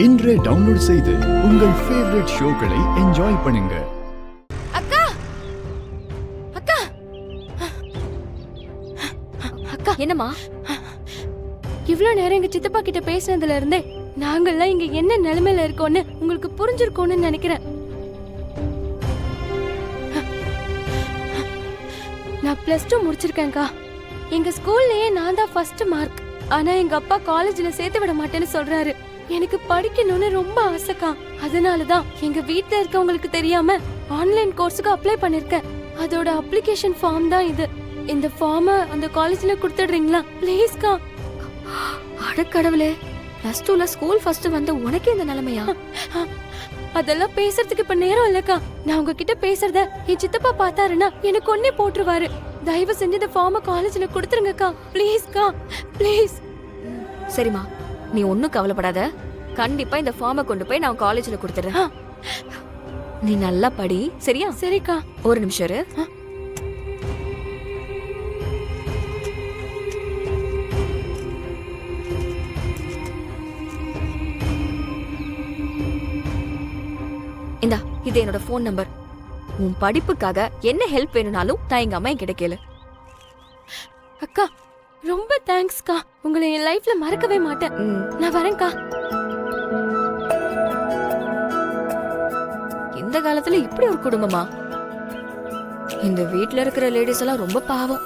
இன்றே டவுன்லோட் செய்து உங்கள் ஃபேவரட் ஷோக்களை என்ஜாய் பண்ணுங்க. அக்கா அக்கா அக்கா என்னம்மா? இவ்ளோ நேரம் எங்க சித்தப்பா கிட்ட பேசினதுல இருந்தே நாங்கெல்லாம் இங்க என்ன நிலைமையில இருக்கோம்னு உங்களுக்கு புரிஞ்சிருக்கோம்னு நினைக்கிறேன். நான் +2 முடிச்சிருக்கேன்க்கா. எங்க ஸ்கூல்லயே நான் தான் ஃபர்ஸ்ட் மார்க். ஆனா எங்க அப்பா காலேஜ்ல சேர்த்து விட மாட்டேன்னு சொல்றாரு. எனக்கு படிக்கணும்னு ரொம்ப ஆசைக்கா. அதனாலதான் எங்க வீட்ல இருக்கவங்களுக்கு தெரியாம ஆன்லைன் கோர்ஸுக்கு அப்ளை பண்ணிருக்கேன். அதோட அப்ளிகேஷன் ஃபார்ம் தான் இது. இந்த ஃபார்மை அந்த காலேஜ்ல கொடுத்துடுறீங்களா ப்ளீஸ்க்கா? அட கடவுளே, +2ல ஸ்கூல் ஃபர்ஸ்ட் வந்து உனக்கே இந்த நிலைமையா? அதெல்லாம் பேசுறதுக்கு இப்ப நேரம் இல்லக்கா. நான் உங்ககிட்ட பேசுறத என் சித்தப்பா பார்த்தாருன்னா எனக்கு ஒன்னே போட்டுருவாரு. தயவு செஞ்சு இந்த ஃபார்மை காலேஜ்ல கொடுத்துருங்கக்கா ப்ளீஸ்க்கா, ப்ளீஸ். சரிம்மா, நீ ஒன்னும் கவலைப்படாத. கண்டிப்பா இந்த ஃபார்மை கொண்டு போய் நான் காலேஜ்ல கொடுத்துறேன். நீ நல்லா படி, சரியா? சரிக்கா. ஒரு நிமிஷம் இரு. இந்தா, இது என்னோட ஃபோன் நம்பர். உன் படிப்புக்காக என்ன ஹெல்ப் வேணும்னாலும் நான் எங்க அம்மா என்கிட்ட கேளு. அக்கா ரொம்ப தேங்க்ஸ்க்கா. உங்களை என் லைஃப்ல மறக்கவே மாட்டேன். நான் வரேன்க்கா. இந்த காலத்துல இப்படி ஒரு குடும்பமா? இந்த வீட்ல இருக்கிற லேடிஸ் எல்லாம் ரொம்ப பாவம்.